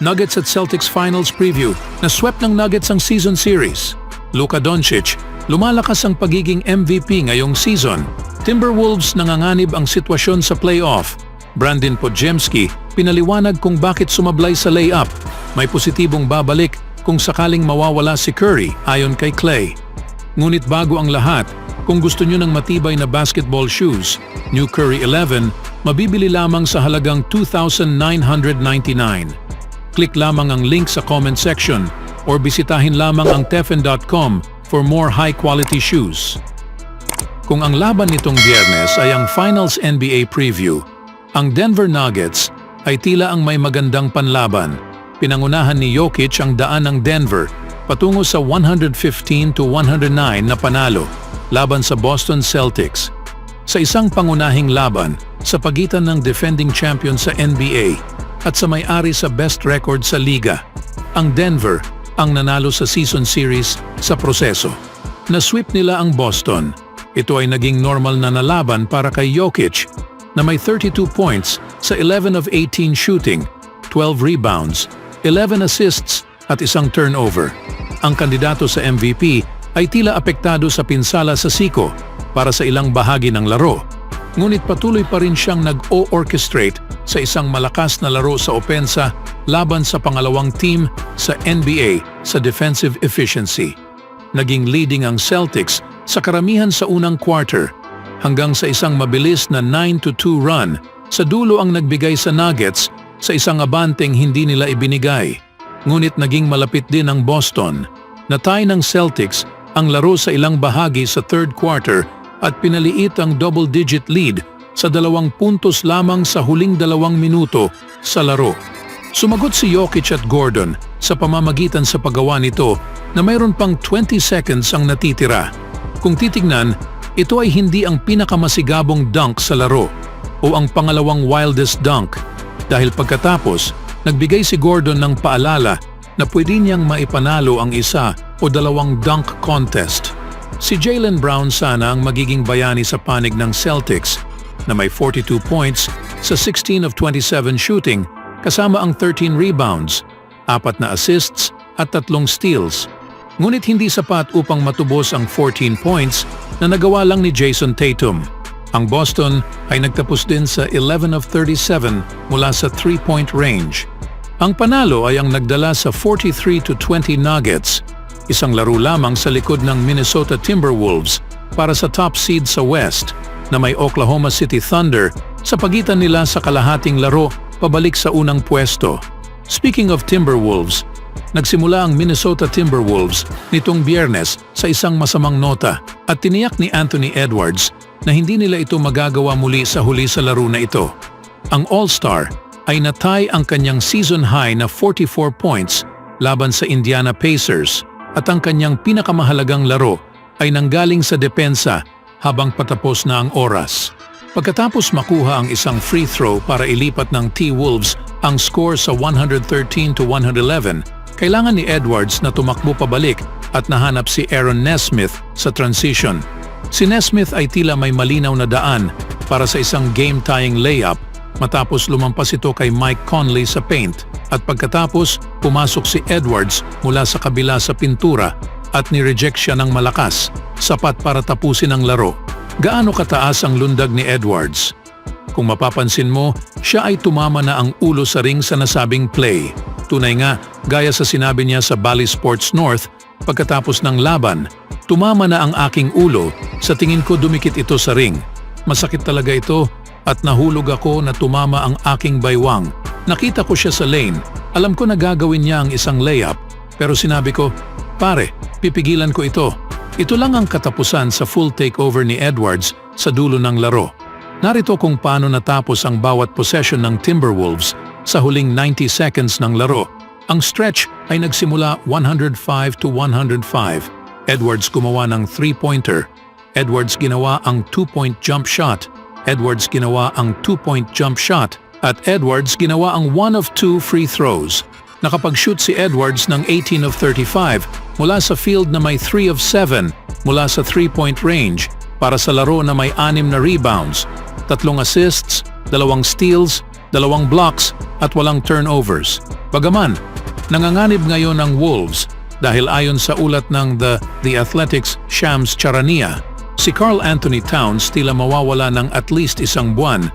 Nuggets at Celtics Finals Preview. Naswept ng Nuggets ang season series. Luka Doncic, lumalakas ang pagiging MVP ngayong season. Timberwolves nanganganib ang sitwasyon sa playoff. Brandon Podziemski, pinaliwanag kung bakit sumablay sa layup. May positibong babalik kung sakaling mawawala si Curry ayon kay Clay. Ngunit bago ang lahat, kung gusto nyo ng matibay na basketball shoes, New Curry 11, mabibili lamang sa halagang $2,999. Click lamang ang link sa comment section or bisitahin lamang ang tefen.com for more high-quality shoes. Kung ang laban nitong Biyernes ay ang Finals NBA Preview, ang Denver Nuggets ay tila ang may magandang panlaban. Pinangunahan ni Jokic ang daan ng Denver patungo sa 115-109 na panalo laban sa Boston Celtics. Sa isang pangunahing laban sa pagitan ng defending champion sa NBA at sa may-ari sa best record sa liga, ang Denver ang nanalo sa season series sa proseso. Na-sweep nila ang Boston. Ito ay naging normal na nalaban para kay Jokic na may 32 points sa 11 of 18 shooting, 12 rebounds, 11 assists at isang turnover. Ang kandidato sa MVP ay tila apektado sa pinsala sa siko para sa ilang bahagi ng laro. Ngunit patuloy pa rin siyang nag-o-orchestrate sa isang malakas na laro sa opensa laban sa pangalawang team sa NBA sa defensive efficiency. Naging leading ang Celtics sa karamihan sa unang quarter hanggang sa isang mabilis na 9-2 run sa dulo ang nagbigay sa Nuggets sa isang abanteng hindi nila ibinigay. Ngunit naging malapit din ang Boston. Natay ng Celtics ang laro sa ilang bahagi sa third quarter at pinaliit ang double-digit lead sa 2 puntos lamang sa huling 2 minuto sa laro. Sumagot si Jokic at Gordon sa pamamagitan sa paggawa nito na mayroon pang 20 seconds ang natitira. Kung titignan, ito ay hindi ang pinakamasigabong dunk sa laro o ang pangalawang wildest dunk dahil pagkatapos, nagbigay si Gordon ng paalala na pwede niyang maipanalo ang isa o 2 dunk contest. Si Jaylen Brown sana ang magiging bayani sa panig ng Celtics na may 42 points sa 16 of 27 shooting kasama ang 13 rebounds, 4 na assists at 3 steals. Ngunit hindi sapat upang matubos ang 14 points na nagawa lang ni Jason Tatum. Ang Boston ay nagtapos din sa 11 of 37 mula sa 3-point range. Ang panalo ay ang nagdala sa 43-20 Nuggets, isang laro lamang sa likod ng Minnesota Timberwolves para sa top seed sa West na may Oklahoma City Thunder sa pagitan nila sa kalahating laro pabalik sa unang pwesto. Speaking of Timberwolves, nagsimula ang Minnesota Timberwolves nitong Biyernes sa isang masamang nota at tiniyak ni Anthony Edwards na hindi nila ito magagawa muli sa huli sa laro na ito. Ang All-Star ay natay ang kanyang season high na 44 points laban sa Indiana Pacers at ang kanyang pinakamahalagang laro ay nanggaling sa depensa habang patapos na ang oras. Pagkatapos makuha ang isang free throw para ilipat ng T-Wolves ang score sa 113-111, kailangan ni Edwards na tumakbo pabalik at nahanap si Aaron Nesmith sa transition. Si Nesmith ay tila may malinaw na daan para sa isang game-tying layup matapos lumampas ito kay Mike Conley sa paint at pagkatapos pumasok si Edwards mula sa kabila sa pintura at nireject siya ng malakas, sapat para tapusin ang laro. Gaano kataas ang lundag ni Edwards? Kung mapapansin mo, siya ay tumama na ang ulo sa ring sa nasabing play. Tunay nga, gaya sa sinabi niya sa Bally Sports North, pagkatapos ng laban, tumama na ang aking ulo, sa tingin ko dumikit ito sa ring. Masakit talaga ito at nahulog ako na tumama ang aking baywang. Nakita ko siya sa lane, alam ko na gagawin niya ang isang layup, pero sinabi ko, pare, pipigilan ko ito. Ito lang ang katapusan sa full takeover ni Edwards sa dulo ng laro. Narito kung paano natapos ang bawat possession ng Timberwolves sa huling 90 seconds ng laro. Ang stretch ay nagsimula 105-105. Edwards gumawa ng 3-pointer. Edwards ginawa ang 2-point jump shot. Edwards ginawa ang 2-point jump shot. At Edwards ginawa ang 1 of 2 free throws. Nakapag-shoot si Edwards ng 18 of 35 mula sa field na may 3 of 7 mula sa 3-point range para sa laro na may 6 na rebounds, 3 assists, 2 steals 2 blocks at walang turnovers. Bagaman, nanganganib ngayon ang Wolves dahil ayon sa ulat ng The Athletic's Shams Charania, si Karl Anthony Towns tila mawawala ng at least 1 buwan.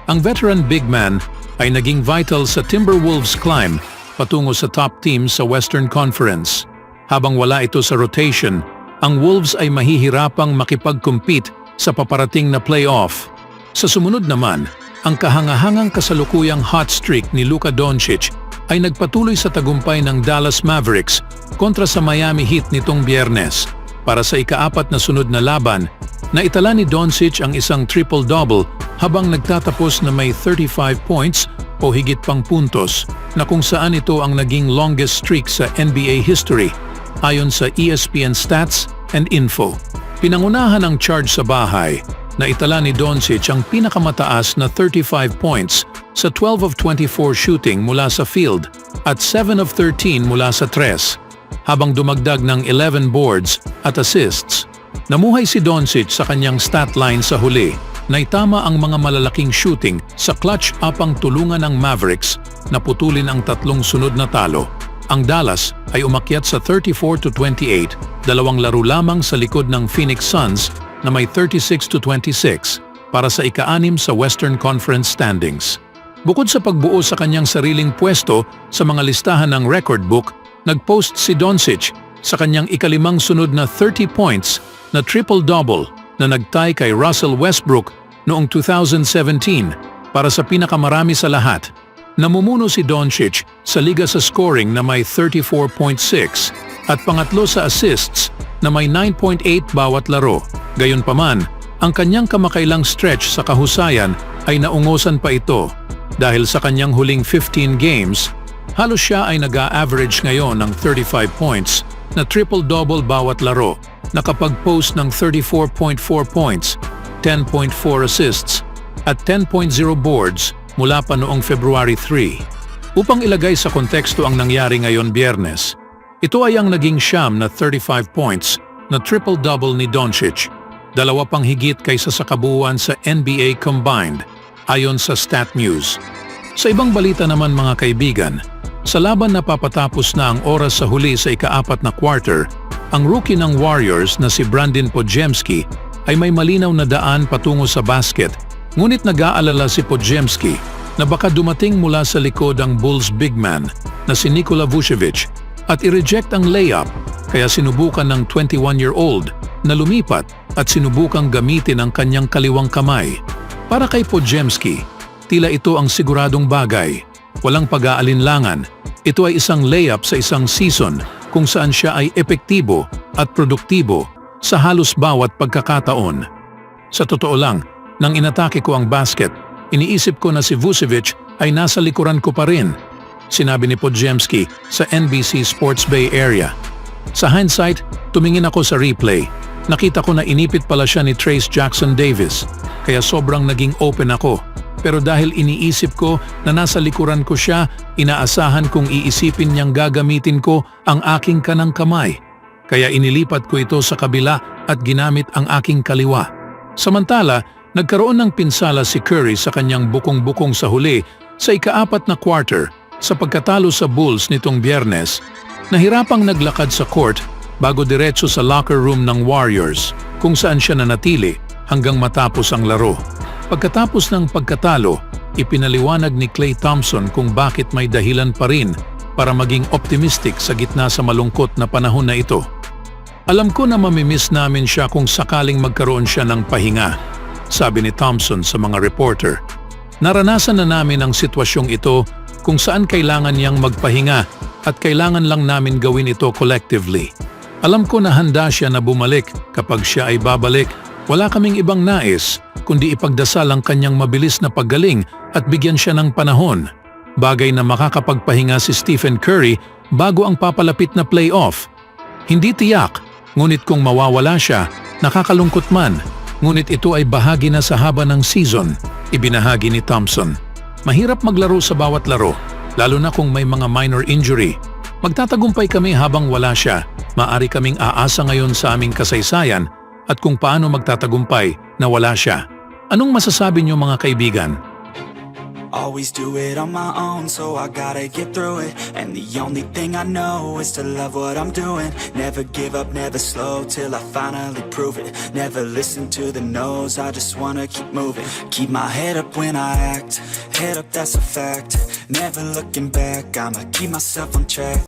Ang veteran big man ay naging vital sa Timberwolves climb patungo sa top team sa Western Conference. Habang wala ito sa rotation, ang Wolves ay mahihirapang makipag-compete sa paparating na playoff. Sa sumunod naman, ang kahangahangang kasalukuyang hot streak ni Luka Doncic ay nagpatuloy sa tagumpay ng Dallas Mavericks kontra sa Miami Heat nitong Biyernes. Para sa ika-4 na sunod na laban, naitala ni Doncic ang isang triple-double habang nagtatapos na may 35 points o higit pang puntos na kung saan ito ang naging longest streak sa NBA history ayon sa ESPN Stats and Info. Pinangunahan ang charge sa bahay na itala ni Doncic ang pinakamataas na 35 points sa 12 of 24 shooting mula sa field at 7 of 13 mula sa 3, habang dumagdag ng 11 boards at assists. Namuhay si Doncic sa kanyang stat line sa huli. Naitama ang mga malalaking shooting sa clutch upang tulungan ng Mavericks na putulin ang 3 sunod na talo. Ang Dallas ay umakyat sa 34-28, 2 laro lamang sa likod ng Phoenix Suns na may 36-26 para sa ika-6 sa Western Conference standings. Bukod sa pagbuo sa kanyang sariling pwesto sa mga listahan ng record book, nag-post si Doncic sa kanyang ika-5 sunod na 30 points na triple-double na nagtie kay Russell Westbrook noong 2017 para sa pinakamarami sa lahat. Namumuno si Doncic sa liga sa scoring na may 34.6 at pangatlo sa assists na may 9.8 bawat laro. Gayunpaman, ang kanyang kamakailang stretch sa kahusayan ay naungosan pa ito dahil sa kanyang huling 15 games, halos siya ay nag-a-average ngayon ng 35 points na triple-double bawat laro, nakapag-post ng 34.4 points, 10.4 assists at 10.0 boards mula pa noong February 3. Upang ilagay sa konteksto ang nangyari ngayon Biyernes, ito ay ang naging siyam na 35 points na triple-double ni Doncic, 2 pang higit kaysa sa kabuuan sa NBA combined, ayon sa StatMuse. Sa ibang balita naman mga kaibigan, sa laban na papatapos na ang oras sa huli sa ika-4 na quarter, ang rookie ng Warriors na si Brandin Podziemski ay may malinaw na daan patungo sa basket, ngunit nag-aalala si Podziemski na baka dumating mula sa likod ang Bulls big man na si Nikola Vucevic at i-reject ang layup, kaya sinubukan ng 21-year-old na lumipat at sinubukang gamitin ang kanyang kaliwang kamay. Para kay Podziemski, tila ito ang siguradong bagay. Walang pag-aalinlangan, ito ay isang layup sa isang season kung saan siya ay epektibo at produktibo sa halos bawat pagkakataon. Sa totoo lang, nang inatake ko ang basket, iniisip ko na si Vucevic ay nasa likuran ko pa rin, sinabi ni Podziemski sa NBC Sports Bay Area. Sa hindsight, tumingin ako sa replay. Nakita ko na inipit pala siya ni Trayce Jackson-Davis, kaya sobrang naging open ako. Pero dahil iniisip ko na nasa likuran ko siya, inaasahan kong iisipin niyang gagamitin ko ang aking kanang kamay. Kaya inilipat ko ito sa kabila at ginamit ang aking kaliwa. Samantala, nagkaroon ng pinsala si Curry sa kanyang bukong-bukong sa huli sa ika-4 na quarter sa pagkatalo sa Bulls nitong Biyernes. Nahirapang naglakad sa court bago diretso sa locker room ng Warriors kung saan siya nanatili hanggang matapos ang laro. Pagkatapos ng pagkatalo, ipinaliwanag ni Klay Thompson kung bakit may dahilan pa rin para maging optimistic sa gitna sa malungkot na panahon na ito. Alam ko na mamimiss namin siya kung sakaling magkaroon siya ng pahinga, sabi ni Thompson sa mga reporter. Naranasan na namin ang sitwasyong ito kung saan kailangan niyang magpahinga at kailangan lang namin gawin ito collectively. Alam ko na handa siya na bumalik kapag siya ay babalik. Wala kaming ibang nais kundi ipagdasal ang kanyang mabilis na paggaling at bigyan siya ng panahon. Bagay na makakapagpahinga si Stephen Curry bago ang papalapit na playoff. Hindi tiyak, ngunit kung mawawala siya, nakakalungkot man. Ngunit ito ay bahagi na sa haba ng season, ibinahagi ni Thompson. Mahirap maglaro sa bawat laro, lalo na kung may mga minor injury. Magtatagumpay kami habang wala siya. Maari kaming aasa ngayon sa aming kasaysayan at kung paano magtatagumpay na wala siya. Anong masasabi niyo mga kaibigan? always do it on my own, so I gotta get through it. And the only thing I know is to love what I'm doing. Never give up, never slow, till I finally prove it. Never listen to the no's, I just wanna keep moving. Keep my head up when I act, head up, that's a fact. Never looking back, I'ma keep myself on track.